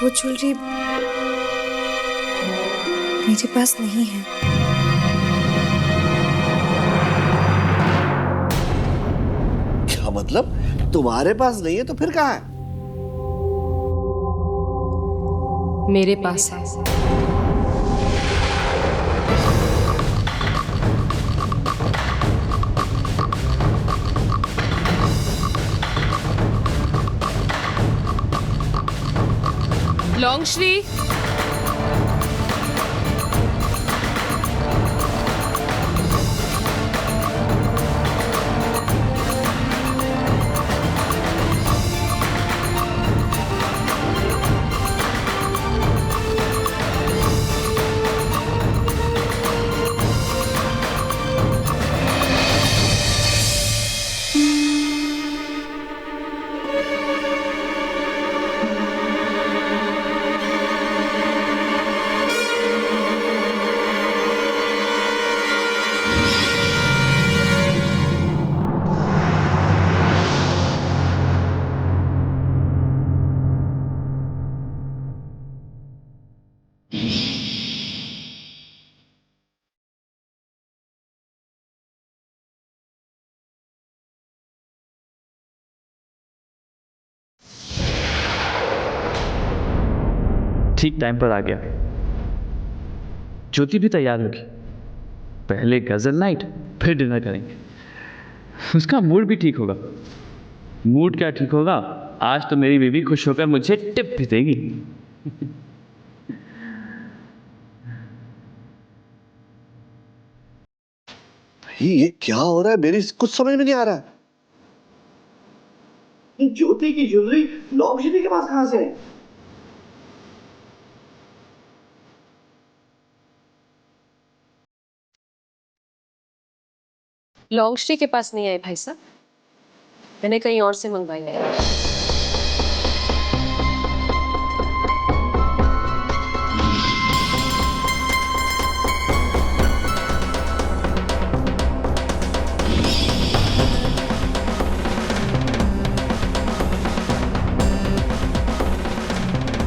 वो ज्वेलरी मेरे पास नहीं है। क्या मतलब? तुम्हारे पास नहीं है तो फिर कहाँ है? मेरे पास है। लॉन्गश्री, ठीक टाइम पर आ गया। ज्योति भी तैयार होगी। पहले गजल नाइट, फिर डिनर करेंगे। उसका मूड भी ठीक होगा। मूड क्या ठीक होगा, आज तो मेरी बीवी खुश होकर मुझे टिप भी देगी। ये क्या हो रहा है? मेरी कुछ समझ में नहीं आ रहा है। ये ज्योति की ज्वेलरी लॉन्गश्री के पास कहां से है? लॉन्गश्री के पास नहीं आई भाई साहब, मैंने कहीं और से मंगवाई है।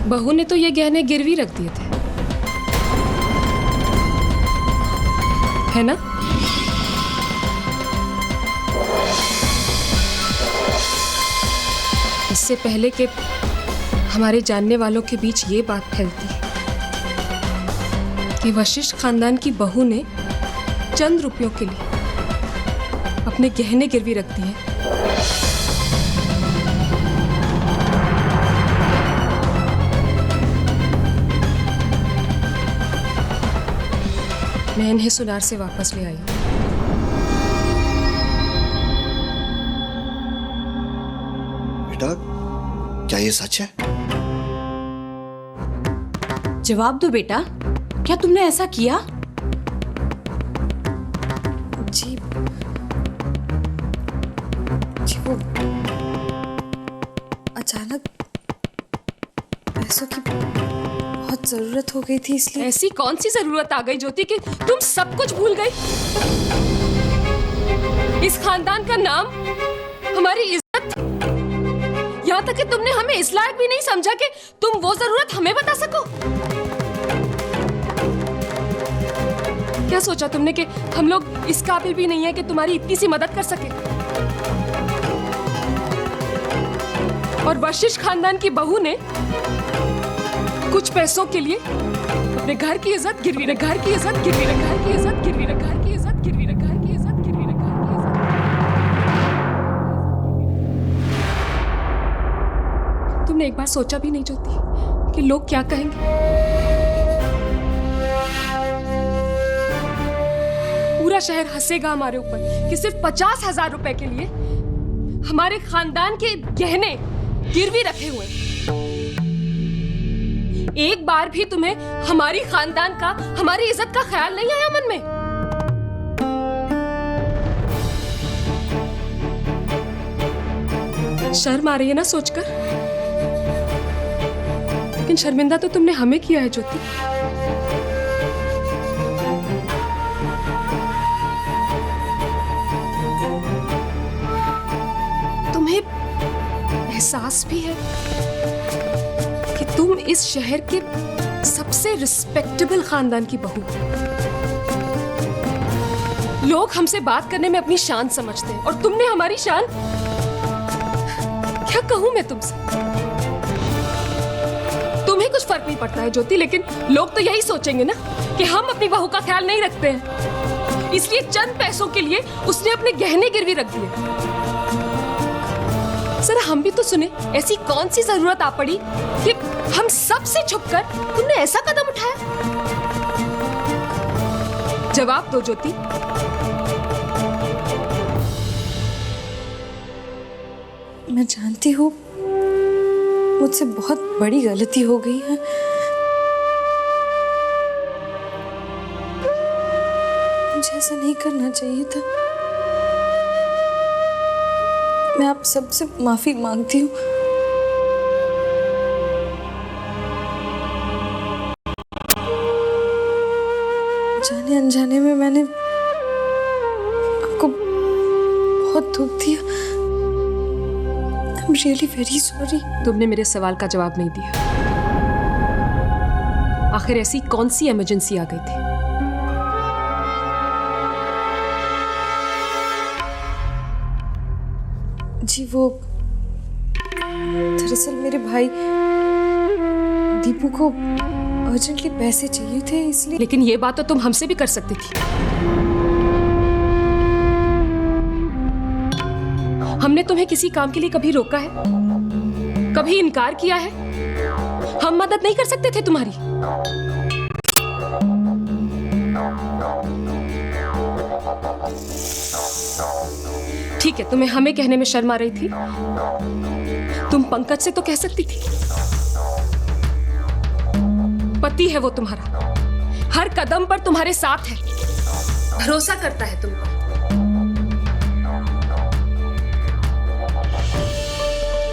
बहू ने तो ये गहने गिरवी रख दिए थे, है ना? इससे पहले कि हमारे जानने वालों के बीच ये बात फैलती कि वशिष्ठ खानदान की बहू ने चंद रुपयों के लिए अपने गहने गिरवी रख दिए। मैं इन्हें सुनार से वापस ले आई हूँ। बेटा, क्या ये सच है? जवाब दो बेटा, क्या तुमने ऐसा किया? जी जी, वो अचानक पैसों की बहुत जरूरत हो गई थी, इसलिए। ऐसी कौन सी जरूरत आ गई ज्योति कि तुम सब कुछ भूल गई? इस खानदान का नाम, हमारी इज्जत, यहाँ तक कि तुमने हमें इस लायक भी नहीं समझा कि तुम वो जरूरत हमें बता सको। क्या सोचा तुमने कि हम लोग इस काबिल भी नहीं है कि तुम्हारी इतनी सी मदद कर सके? और वशिष्ठ खानदान की बहू ने कुछ पैसों के लिए अपने घर की इज्जत गिरवी रख, घर की इज्जत गिरवी रख, घर की इज्जत गिरवी रख, घर की इज्जत गिरवी रख, घर की इज्जत गिरवी रख, घर की इज्जत। तुमने एक बार सोचा भी नहीं ज्योति कि लोग क्या कहेंगे? पूरा शहर हंसेगा हमारे ऊपर कि सिर्फ 50,000 रुपए के लिए हमारे खानदान के गहने गिरवी रखे हुए। एक बार भी तुम्हें हमारी खानदान का, हमारी इज्जत का ख्याल नहीं आया मन में? शर्म आ रही है ना सोचकर? लेकिन शर्मिंदा तो तुमने हमें किया है ज्योति। तुम्हें एहसास भी है कि तुम इस शहर के सबसे रिस्पेक्टेबल खानदान की बहू हो। लोग हमसे बात करने में अपनी शान समझते हैं और तुमने हमारी शान, क्या कहूं मैं तुमसे। तुम्हें कुछ फर्क नहीं पड़ता है ज्योति, लेकिन लोग तो यही सोचेंगे ना कि हम अपनी बहू का ख्याल नहीं रखते हैं, इसलिए चंद पैसों के लिए उसने अपने गहने गिरवी रख दिए। जरा हम भी तो सुने, ऐसी कौन सी जरूरत आ पड़ी कि हम सबसे छुपकर तुमने ऐसा कदम उठाया? जवाब दो ज्योति। मैं जानती हूँ मुझसे बहुत बड़ी गलती हो गई है। मुझे ऐसा नहीं करना चाहिए था। मैं आप सबसे माफी मांगती हूँ। जाने अनजाने में मैंने आपको बहुत दुख दिया। I'm really very sorry. तुमने मेरे सवाल का जवाब नहीं दिया। आखिर ऐसी कौन सी इमरजेंसी आ गई थी? जी वो दरअसल मेरे भाई दीपू को अर्जेंटली पैसे चाहिए थे, इसलिए। लेकिन ये बात तो तुम हमसे भी कर सकती थी। हमने तुम्हें किसी काम के लिए कभी रोका है, कभी इनकार किया है? हम मदद नहीं कर सकते थे तुम्हारी? ठीक है, तुम्हें हमें कहने में शर्म आ रही थी। तुम पंकज से तो कह सकती थी। पति है वो तुम्हारा, हर कदम पर तुम्हारे साथ है, भरोसा करता है तुम पर।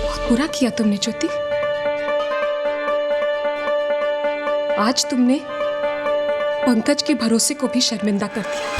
बहुत बुरा किया तुमने ज्योति। आज तुमने पंकज के भरोसे को भी शर्मिंदा कर दिया।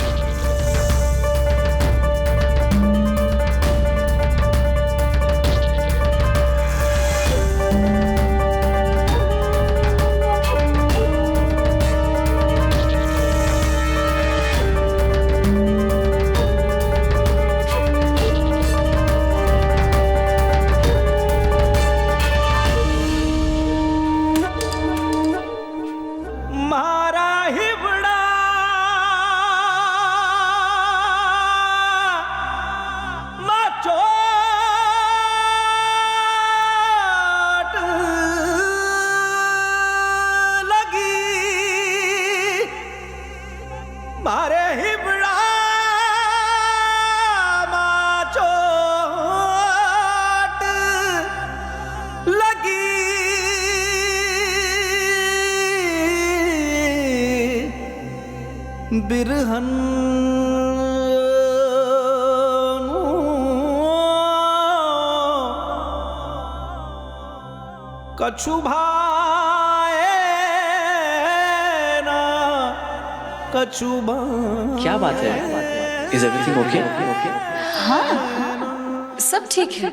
बिरहन कछु भाए ना कछु भाए। क्या बात है? Is everything okay? हाँ, सब ठीक है।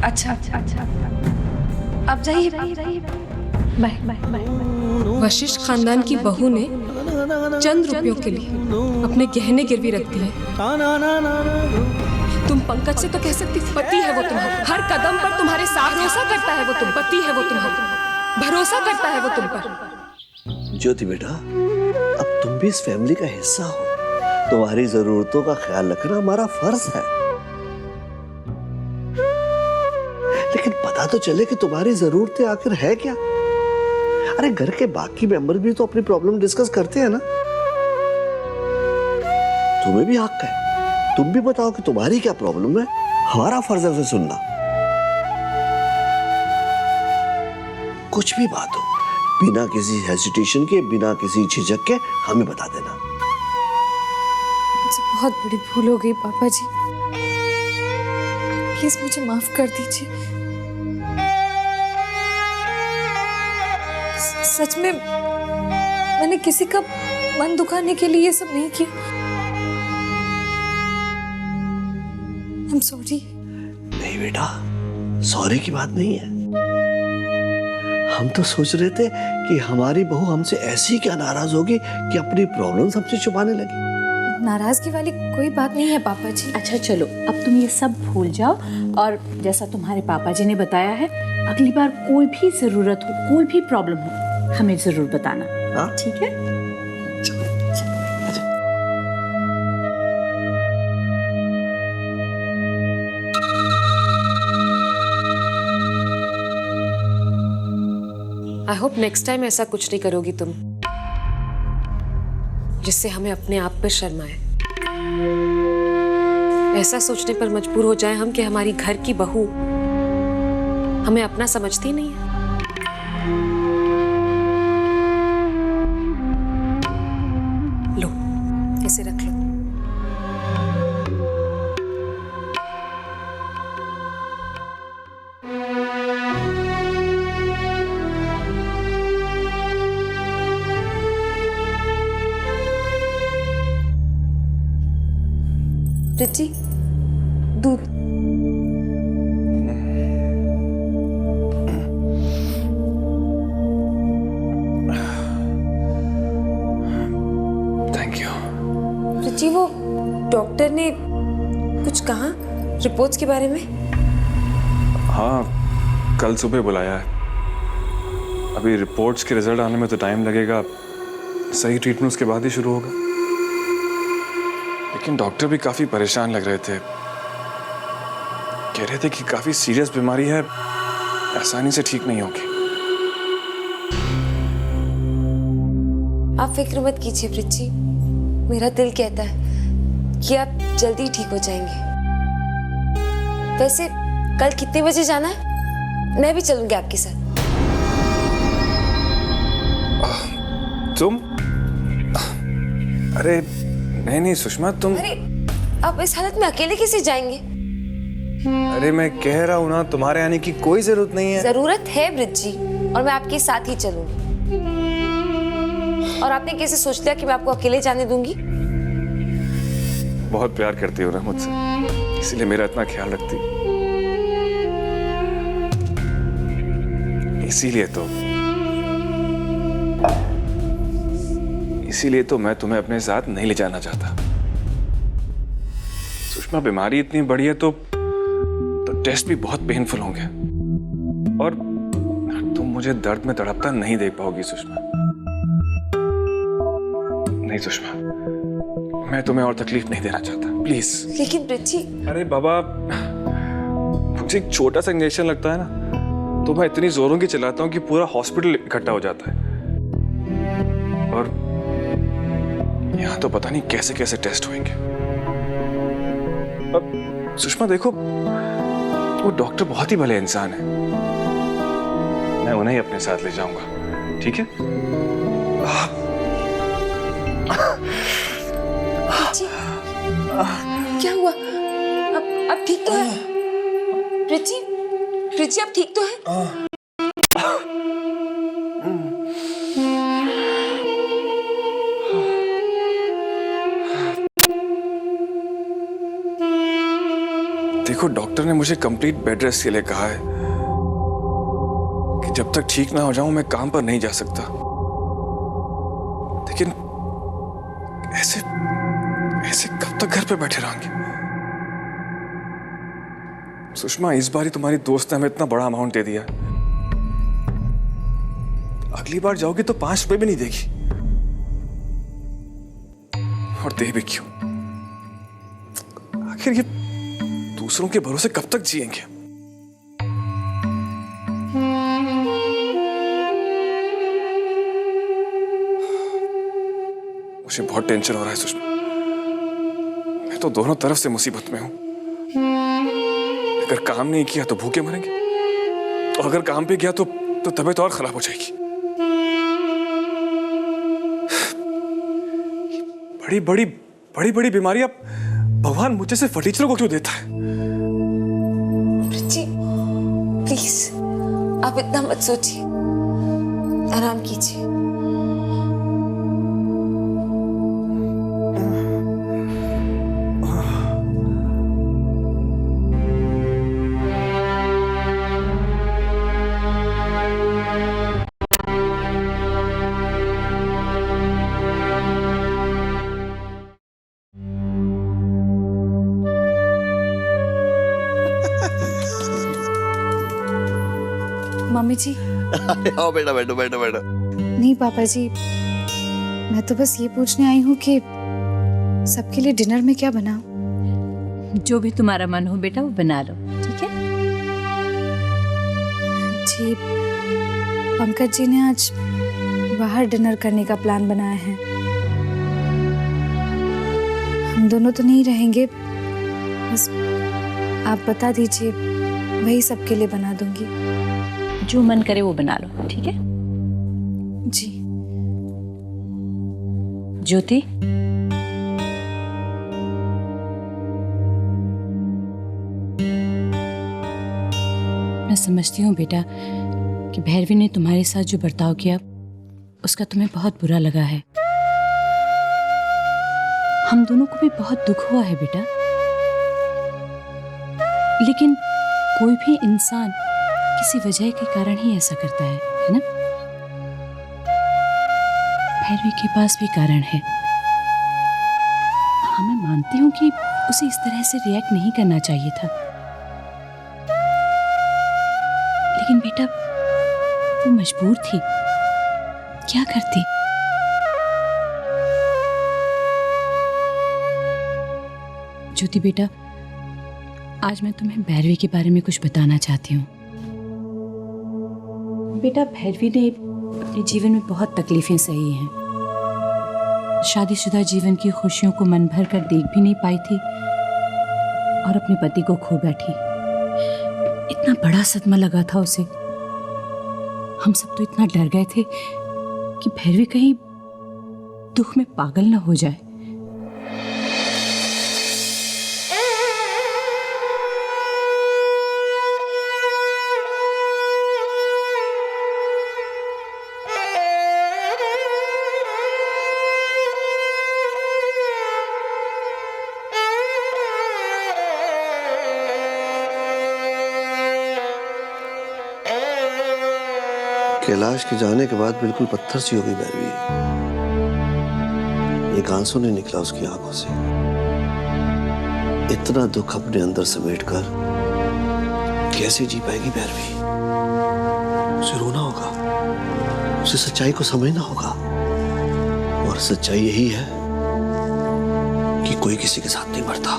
अच्छा अच्छा अच्छा, अब जाइए। Bye bye bye. वशिष्ठ खानदान की बहू ने चंद रुपयों के लिए अपने गहने गिरवी रख दिए। तुम पंकज से तो कह सकती थी। पति है वो तुम्हारा, हर कदम पर तुम्हारे साथ, भरोसा करता है वो तुम। पति है वो तुम्हारा, भरोसा करता है वो तुम पर। ज्योति बेटा, अब तुम भी इस फैमिली का हिस्सा हो। तुम्हारी जरूरतों का ख्याल रखना हमारा फर्ज है। लेकिन पता तो चले कि तुम्हारी जरूरतें आखिर है क्या। अरे घर के बाकी मेंबर भी तो अपनी प्रॉब्लम डिस्कस करते हैं ना। तुम्हें भी हक है, तुम भी बताओ कि तुम्हारी क्या प्रॉब्लम है। हमारा फर्ज है उसे सुनना। कुछ भी बात हो, बिना किसी हेजिटेशन के, बिना किसी झिझक के हमें बता देना। मुझसे बहुत बड़ी भूल हो गई पापा जी, प्लीज मुझे माफ कर दीजिए। सच में मैंने किसी का मन दुखाने के लिए ये सब नहीं किया। I'm sorry। नहीं बेटा, सॉरी की बात नहीं है। हम तो सोच रहे थे कि हमारी बहू हमसे ऐसी क्या नाराज होगी कि अपनी प्रॉब्लम्स हमसे छुपाने लगी। नाराजगी वाली कोई बात नहीं है पापा जी। अच्छा चलो, अब तुम ये सब भूल जाओ और जैसा तुम्हारे पापा जी ने बताया है, अगली बार कोई भी जरूरत हो, कोई भी प्रॉब्लम हो, हमें जरूर बताना। हाँ? ठीक है? आई होप नेक्स्ट टाइम ऐसा कुछ नहीं करोगी तुम जिससे हमें अपने आप पर शर्म आए, ऐसा सोचने पर मजबूर हो जाए हम कि हमारी घर की बहू हमें अपना समझती नहीं है। लो, इसे रख लो। रिची, दूध। Thank you. रिची, वो डॉक्टर ने कुछ कहा रिपोर्ट्स के बारे में? हाँ, कल सुबह बुलाया है। अभी रिपोर्ट्स के रिजल्ट आने में तो टाइम लगेगा, सही ट्रीटमेंट उसके बाद ही शुरू होगा। लेकिन डॉक्टर भी काफी परेशान लग रहे थे, कह रहे थे कि काफी सीरियस बीमारी है, आसानी से ठीक नहीं होगी। आप फिक्र मत कीजिए प्रिची, मेरा दिल कहता है कि आप जल्दी ठीक हो जाएंगे। वैसे कल कितने बजे जाना है? मैं भी चलूंगी आपके साथ। तुम? अरे नहीं सुषमा, तुम। अरे आप इस हालत में अकेले कैसे जाएंगे? अरे मैं कह रहा हूँ ना, तुम्हारे आने की कोई जरूरत नहीं है। जरूरत है ब्रिजी, और मैं आपके साथ ही चलूंगी। और आपने कैसे सोच लिया कि मैं आपको अकेले जाने दूंगी? बहुत प्यार करती हो ना मुझसे, इसीलिए मेरा इतना ख्याल रखती। इसीलिए तो मैं तुम्हें अपने साथ नहीं ले जाना चाहता। सुषमा, बीमारी इतनी बड़ी है तो टेस्ट भी बहुत पेनफुल होंगे, और तुम मुझे दर्द में तड़पता नहीं देख पाओगी सुषमा। नहीं सुषमा, मैं तुम्हें और तकलीफ नहीं देना चाहता, प्लीज। लेकिन ब्रिजी। अरे बाबा, मुझे एक छोटा सा इंजेक्शन लगता है ना, तो मैं इतनी जोरों की चलाता हूँ कि पूरा हॉस्पिटल इकट्ठा हो जाता है। और यहाँ तो पता नहीं कैसे कैसे टेस्ट होंगे। अब सुषमा देखो, वो डॉक्टर बहुत ही भले इंसान है, मैं उन्हें ही अपने साथ ले जाऊंगा, ठीक है? प्रिची, क्या हुआ? अब ठीक तो है? प्रिची, प्रिची अब ठीक तो है? देखो, डॉक्टर ने मुझे कंप्लीट बेड रेस्ट के लिए कहा है कि जब तक ठीक ना हो जाऊं मैं काम पर नहीं जा सकता। लेकिन ऐसे ऐसे कब तक घर पे बैठे रहेंगे? सुषमा, इस बार ही तुम्हारी दोस्त ने हमें इतना बड़ा अमाउंट दे दिया, अगली बार जाओगी तो 5 रुपए भी नहीं देगी। और दे भी क्यों? आखिर ये दूसरों के भरोसे कब तक जिएंगे? मुझे बहुत टेंशन हो रहा है सुषमा, मैं तो दोनों तरफ से मुसीबत में हूं। अगर काम नहीं किया तो भूखे मरेंगे, और अगर काम पे किया तो तबीयत और खराब हो जाएगी। बड़ी बड़ी बीमारियां भगवान मुझे से फटीचरों को क्यों देता है? प्रिची, प्लीज आप इतना मत सोचिए, आराम कीजिए। मम्मी जी। अरे आओ बेटा, बैठो बैठो बैठो। नहीं पापा जी, मैं तो बस ये पूछने आई हूँ कि सबके लिए डिनर में क्या बनाऊं? जो भी तुम्हारा मन हो बेटा वो बना लो, ठीक है? जी, पंकज जी ने आज बाहर डिनर करने का प्लान बनाया है। हम दोनों तो नहीं रहेंगे, बस आप बता दीजिए, वही सबके लिए बना दूंगी। जो मन करे वो बना लो, ठीक है? जी। ज्योति, मैं समझती हूँ बेटा कि भैरवी ने तुम्हारे साथ जो बर्ताव किया उसका तुम्हें बहुत बुरा लगा है। हम दोनों को भी बहुत दुख हुआ है बेटा, लेकिन कोई भी इंसान किसी वजह के कारण ही ऐसा करता है ना? भैरवी के पास भी कारण है। हाँ, मैं मानती हूँ कि उसे इस तरह से रिएक्ट नहीं करना चाहिए था, लेकिन बेटा वो मजबूर थी, क्या करती? ज्योति बेटा, आज मैं तुम्हें भैरवी के बारे में कुछ बताना चाहती हूँ। बेटा, भैरवी ने अपने जीवन में बहुत तकलीफें सही हैं। शादीशुदा जीवन की खुशियों को मन भर कर देख भी नहीं पाई थी और अपने पति को खो बैठी। इतना बड़ा सदमा लगा था उसे। हम सब तो इतना डर गए थे कि भैरवी कहीं दुख में पागल न हो जाए। कैलाश के जाने के बाद बिल्कुल पत्थर सी हो गई भैरवी। एक आंसू नहीं निकला उसकी आंखों से। इतना दुख अपने अंदर समेटकर कैसे जी पाएगी भैरवी? उसे रोना होगा, उसे सच्चाई को समझना होगा, और सच्चाई यही है कि कोई किसी के साथ नहीं मरता।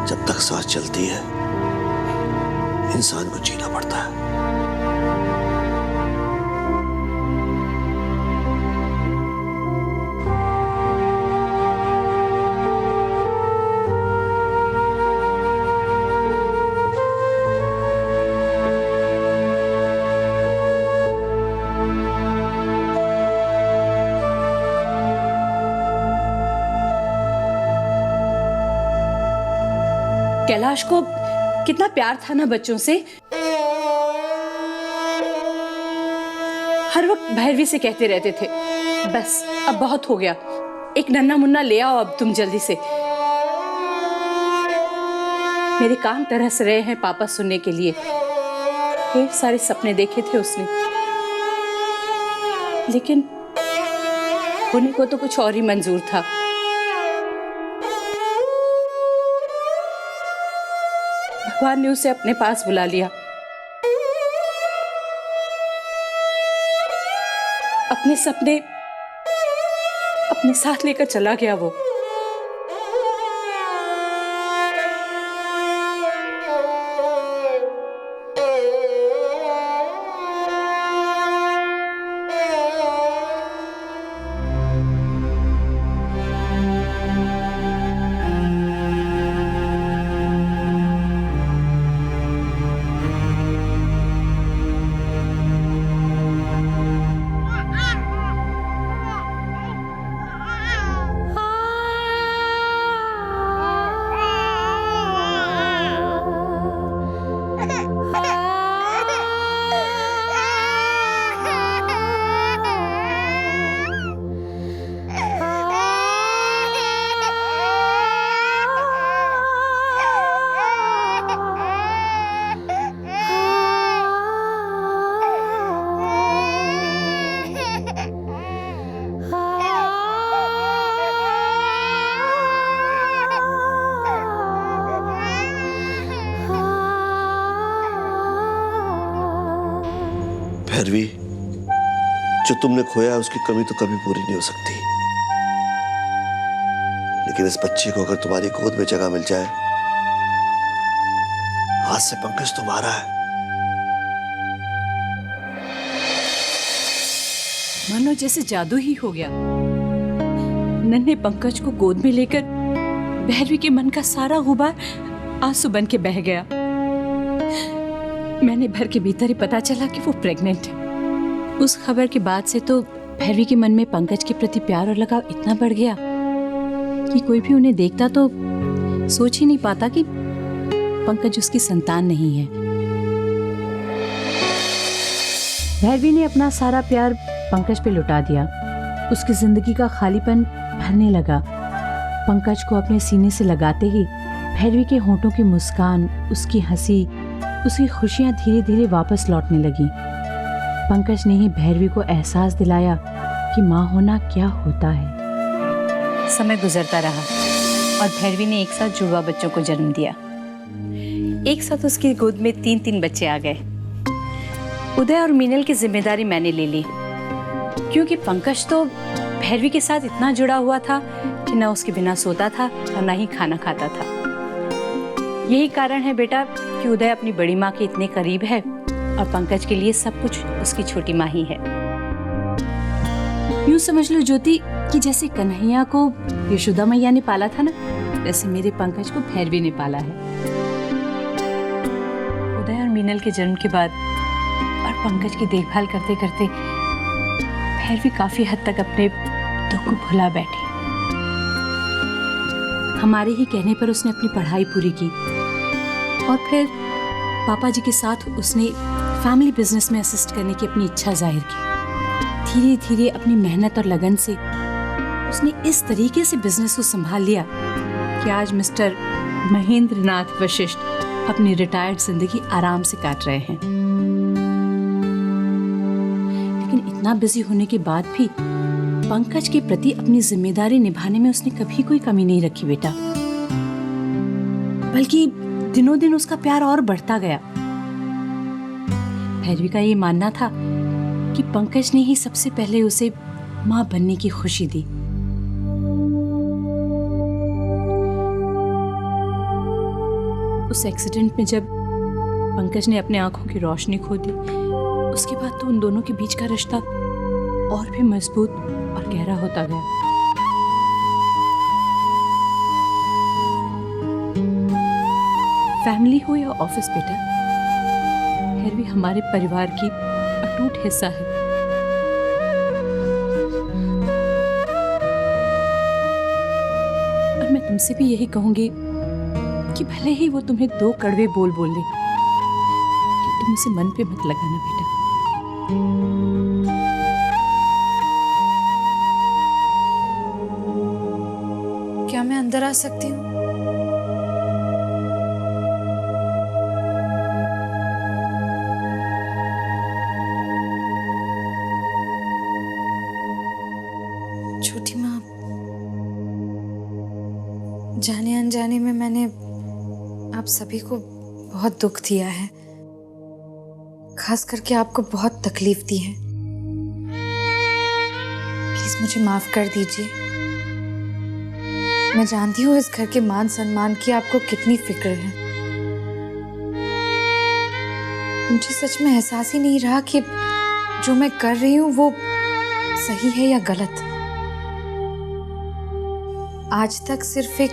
जब तक सांस चलती है इंसान को जीना पड़ता है। कैलाश को कितना प्यार था ना बच्चों से। हर वक्त भैरवी से कहते रहते थे, बस अब बहुत हो गया, एक नन्हा मुन्ना ले आओ अब तुम जल्दी से। मेरे कान तरस रहे हैं पापा सुनने के लिए। ढेर सारे सपने देखे थे उसने, लेकिन होने को तो कुछ और ही मंजूर था। भगवान ने उसे अपने पास बुला लिया। अपने सपने अपने साथ लेकर चला गया वो। भैरवी, जो तुमने खोया है उसकी कमी तो कभी पूरी नहीं हो सकती, लेकिन इस बच्चे को अगर तुम्हारी गोद में जगह मिल जाए, आज से पंकज तुम्हारा है। मानो जैसे जादू ही हो गया। नन्हे पंकज को गोद में लेकर भैरवी के मन का सारा गुबार आंसू बन के बह गया। मैंने भर के भीतर ही पता चला कि वो प्रेग्नेंट है। उस खबर के बाद से तो भैरवी के मन में पंकज के प्रति प्यार और लगाव इतना बढ़ गया कि कोई भी उन्हें देखता तो सोच ही नहीं पाता कि पंकज उसकी संतान नहीं है। भैरवी ने अपना सारा प्यार पंकज पे लुटा दिया। उसकी जिंदगी का खालीपन भरने लगा। पंकज को अपने सीने से लगाते ही भैरवी के होंठों की मुस्कान, उसकी हंसी, उसकी खुशियां धीरे धीरे वापस लौटने लगी। पंकज ने ही भैरवी को एहसास दिलाया कि माँ होना क्या होता है। समय गुजरता रहा और भैरवी ने एक साथ जुड़वा बच्चों को जन्म दिया। एक साथ उसकी गोद में 3-3 बच्चे आ गए। उदय और मीनल की जिम्मेदारी मैंने ले ली, क्योंकि पंकज तो भैरवी के साथ इतना जुड़ा हुआ था कि न उसके बिना सोता था और न ही खाना खाता था। यही कारण है बेटा कि उदय अपनी बड़ी माँ के इतने करीब है और पंकज के लिए सब कुछ उसकी छोटी माँ ही है। यूं समझ लो ज्योति कि जैसे कन्हैया को यशोदा मैया ने पाला था ना, वैसे मेरे पंकज को भैरवी ने पाला है। उदय और मीनल के जन्म के बाद और पंकज की देखभाल करते करते भैरवी काफी हद तक अपने दुख को भुला बैठी। हमारे ही कहने पर उसने अपनी पढ़ाई पूरी की और फिर पापा जी के साथ उसने फैमिली बिजनेस में असिस्ट करने की अपनी इच्छा जाहिर की। धीरे धीरे अपनी मेहनत और लगन से उसने इस तरीके से बिजनेस को संभाल लिया कि आज मिस्टर महेंद्र नाथ वशिष्ठ अपनी रिटायर्ड जिंदगी आराम से काट रहे हैं। लेकिन इतना बिजी होने के बाद भी पंकज के प्रति अपनी जिम्मेदारी निभाने में उसने कभी कोई कमी नहीं रखी बेटा, बल्कि दिनों दिन उसका प्यार और बढ़ता गया। भैरवी का ये मानना था कि पंकज ने ही सबसे पहले उसे मां बनने की खुशी दी। उस एक्सीडेंट में जब पंकज ने अपने आंखों की रोशनी खो दी, उसके बाद तो उन दोनों के बीच का रिश्ता और भी मजबूत और गहरा होता गया। फैमिली हो या ऑफिस बेटा, भैरवी हमारे परिवार की अटूट हिस्सा है। और मैं तुमसे भी यही कहूंगी कि भले ही वो तुम्हें 2 कड़वे बोल बोले, कि तुम उसे मन पे मत लगाना बेटा। क्या मैं अंदर आ सकती हूँ? छोटी माँ, जाने अनजाने में मैंने आप सभी को बहुत दुख दिया है, खास करके आपको बहुत तकलीफ दी है। प्लीज मुझे माफ कर दीजिए। मैं जानती हूँ इस घर के मान सम्मान की आपको कितनी फिक्र है। मुझे सच में एहसास ही नहीं रहा कि जो मैं कर रही हूँ वो सही है या गलत। आज तक सिर्फ एक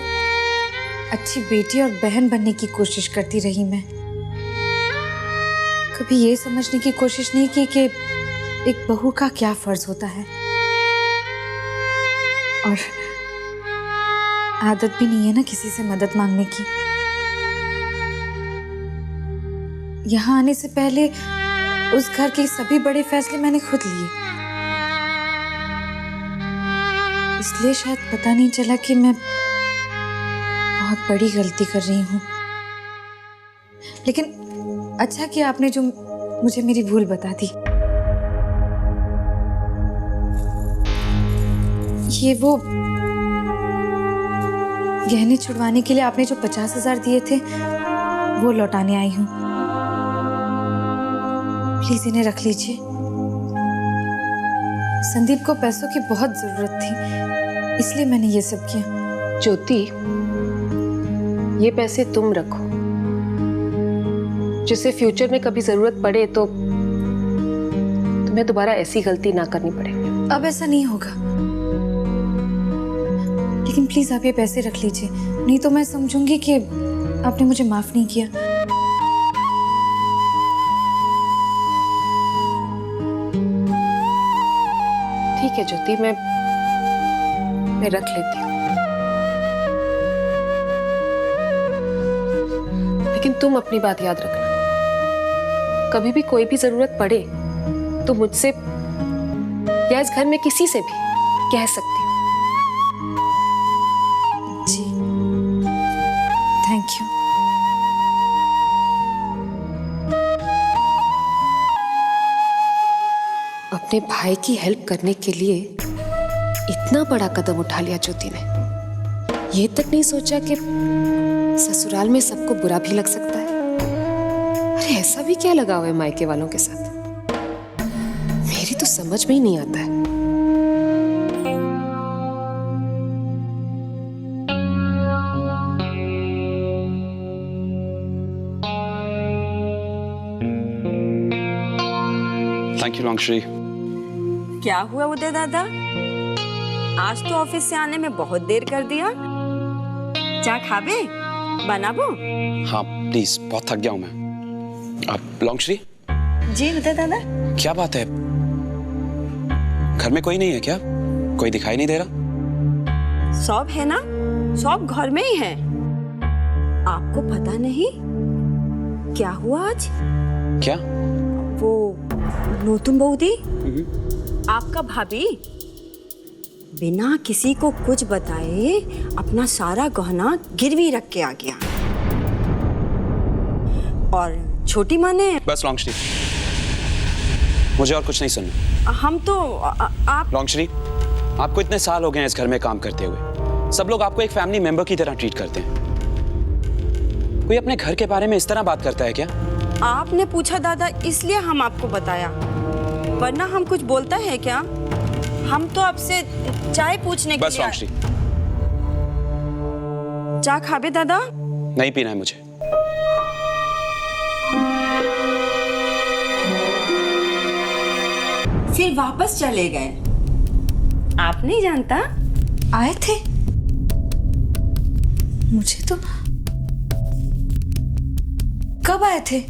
अच्छी बेटी और बहन बनने की कोशिश करती रही मैं। कभी ये समझने की कोशिश नहीं की कि एक बहू का क्या फर्ज होता है। और आदत भी नहीं है ना किसी से मदद मांगने की। यहाँ आने से पहले उस घर के सभी बड़े फैसले मैंने खुद लिए, इसलिए शायद पता नहीं चला कि मैं बहुत बड़ी गलती कर रही हूँ। लेकिन अच्छा कि आपने जो मुझे मेरी भूल बता दी। ये वो गहने छुड़वाने के लिए आपने जो 50,000 दिए थे वो लौटाने आई हूँ। प्लीज इन्हें रख लीजिए। संदीप को पैसों की बहुत जरूरत थी, इसलिए मैंने ये सब किया। ज्योति, ये पैसे तुम रखो, जिससे फ्यूचर में कभी जरूरत पड़े तो तुम्हें दोबारा ऐसी गलती ना करनी पड़े। अब ऐसा नहीं होगा, लेकिन प्लीज आप ये पैसे रख लीजिए, नहीं तो मैं समझूंगी कि आपने मुझे माफ नहीं किया। ठीक है ज्योति, मैं रख लेती हूँ, लेकिन तुम अपनी बात याद रखना, कभी भी कोई भी जरूरत पड़े तो मुझसे या इस घर में किसी से भी कह सकती हो। जी, थैंक यू। अपने भाई की हेल्प करने के लिए इतना बड़ा कदम उठा लिया ज्योति ने। ये तक नहीं सोचा कि ससुराल में सबको बुरा भी लग सकता है। अरे ऐसा भी क्या लगा हुआ है मायके वालों के साथ, मेरी तो समझ में ही नहीं आता है। थैंक यू लॉन्गश्री। क्या हुआ उदय दादा, आज तो ऑफिस से आने में बहुत देर कर दिया। चा खाबे बनाबो? हाँ प्लीज, बहुत थक गया हूँ मैं। अब लॉन्गश्री। जी उदय दादा। क्या बात है, घर में कोई नहीं है क्या? कोई दिखाई नहीं दे रहा? सब है ना, सब घर में ही है। आपको पता नहीं क्या हुआ आज? क्या? वो नूतन बहूदी, आपका भाभी बिना किसी को कुछ बताए अपना सारा गहना गिरवी रख के आ गया, और छोटी माँ ने। बस लॉन्गश्री, मुझे और कुछ नहीं सुनना। हम तो आप। लॉन्गश्री, आपको इतने साल हो गए हैं इस घर में काम करते हुए, सब लोग आपको एक फैमिली मेंबर की तरह ट्रीट करते हैं। कोई अपने घर के बारे में इस तरह बात करता है क्या? आपने पूछा दादा, इसलिए हम आपको बताया, वरना हम कुछ बोलता है क्या? हम तो आपसे चाय पूछने के लिए। बस लॉन्गश्री, चाय खाबे दादा? नहीं पीना है मुझे। फिर वापस चले गए। आप नहीं जानता? आए थे? मुझे तो कब आए थे?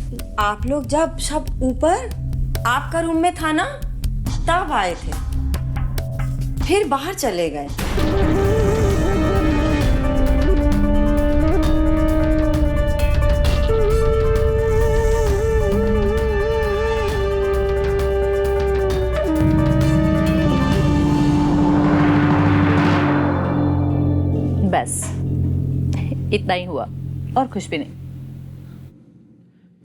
आप लोग जब सब ऊपर आपका रूम में था ना, तब आए थे, फिर बाहर चले गए। बस इतना ही हुआ और कुछ भी नहीं।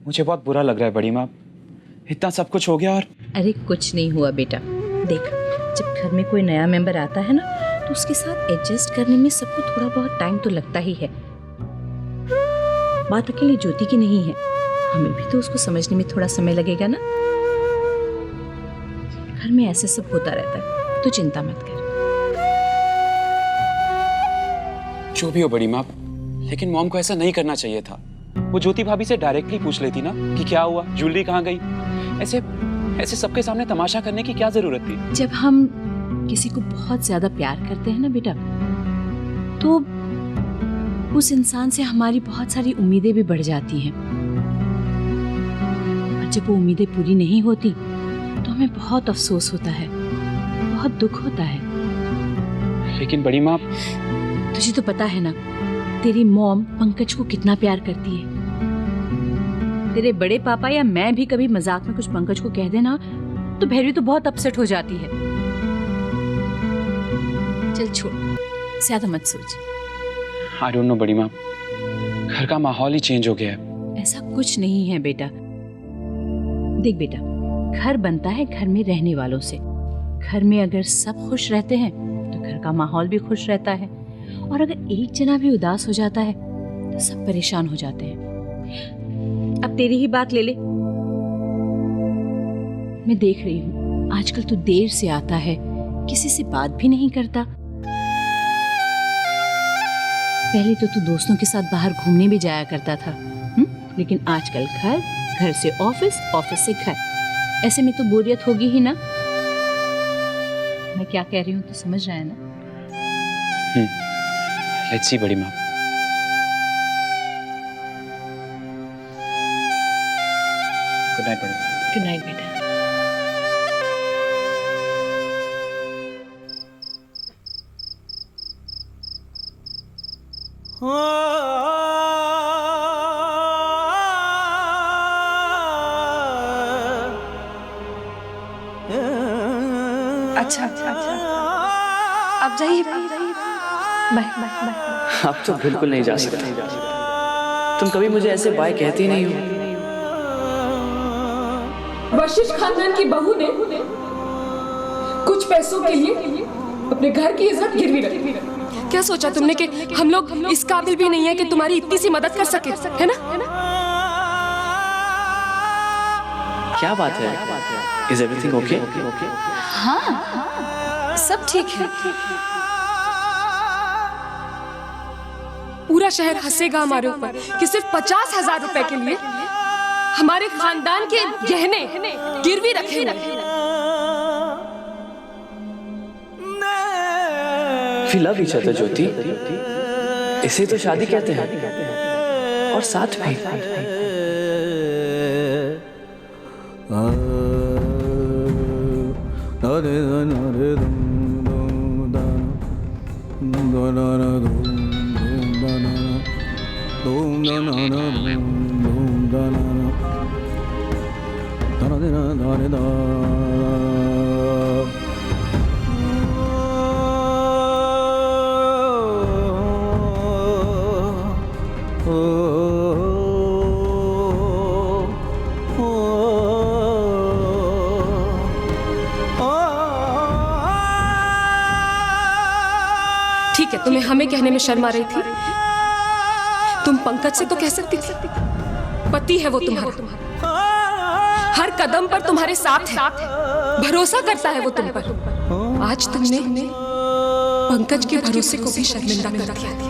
मुझे बहुत बुरा लग रहा है बड़ी माँ, इतना सब कुछ हो गया और। अरे कुछ नहीं हुआ बेटा, देख जब घर में कोई नया मेंबर आता है ना तो उसके साथ एडजस्ट करने में सबको थोड़ा बहुत टाइम तो लगता ही है। बात अकेली ज्योति की नहीं है, हमें भी तो उसको समझने में थोड़ा समय लगेगा ना। घर में ऐसे सब होता रहता है, तो चिंता मत कर। जो भी हो बड़ी माँ, लेकिन मॉम को ऐसा नहीं करना चाहिए था। वो ज्योति भाभी से डायरेक्टली पूछ लेती ना कि क्या हुआ, ज्वेलरी कहाँ गई। ऐसे ऐसे सबके सामने तमाशा करने की क्या जरूरत थी? जब हम किसी को बहुत ज्यादा प्यार करते हैं ना बेटा, तो उस इंसान से हमारी बहुत सारी उम्मीदें भी बढ़ जाती हैं, और जब वो उम्मीदें पूरी नहीं होती तो हमें बहुत अफसोस होता है, बहुत दुख होता है। लेकिन बड़ी माँ, तुझे तो पता है ना तेरी मॉम पंकज को कितना प्यार करती है। तेरे बड़े पापा या मैं भी कभी मजाक में कुछ पंकज को कह देना तो भैरवी तो बहुत अपसेट हो जाती है। चल छोड़, ज्यादा मत सोच। आई डोंट नो बड़ी माँ, घर का माहौल ही चेंज हो गया है। ऐसा कुछ नहीं है बेटा। देख बेटा, घर बनता है घर में रहने वालों से। घर में अगर सब खुश रहते हैं तो घर का माहौल भी खुश रहता है, और अगर एक जना भी उदास हो जाता है तो सब परेशान हो जाते हैं। अब तेरी ही बात ले ले, मैं देख रही हूँ आजकल तो देर से आता है, किसी से बात भी नहीं करता। पहले तो तू दोस्तों के साथ बाहर घूमने भी जाया करता था, लेकिन आजकल घर, घर से ऑफिस, ऑफिस से घर। ऐसे में तो बोरियत होगी ही ना। मैं क्या कह रही हूँ तो समझ रहा है ना? लेट्स सी बड़ी माँ। गुड नाइट बड़ी माँ। गुड नाइट बेटा। अच्छा आप जाइए, बाय बाय बाय। आप तो बिल्कुल नहीं जा सकते। तुम कभी मुझे ऐसे बाय कहती नहीं हो। वशिष्ठ खानदान की बहू ने कुछ पैसों के लिए अपने घर की इज्जत गिरवी रखी। क्या सोचा तुमने कि हम लोग इस काबिल भी नहीं है कि तुम्हारी इतनी सी मदद कर सके, है ना? क्या बात है? Is everything okay? हाँ, सब ठीक है। पूरा शहर हंसेगा हमारे ऊपर कि सिर्फ 50,000 रुपए के लिए हमारे खानदान के गहने गिरवी रखे हुए। वी लव ईच अदर ज्योति, इसे तो शादी कहते हैं। और साथ में ठीक है, तुम्हें हमें कहने में शर्म आ रही थी। तुम पंकज से तो कह सकती थी, पति है वो तुम्हारा, हर कदम पर तुम्हारे साथ है, भरोसा करता है वो तुम पर। आज तुमने पंकज के भरोसे को भी शर्मिंदा कर दिया।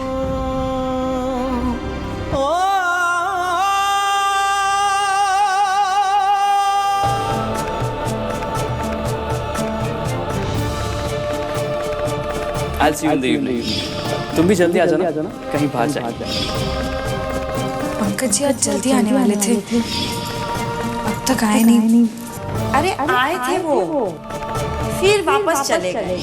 I'll see you in the evening. तुम भी जल्दी आ जाना, कहीं बाहर जाए। पंकज जी आज जल्दी आने वाले थे, अब तक आए नहीं। अरे आए थे वो, फिर वापस चले गए।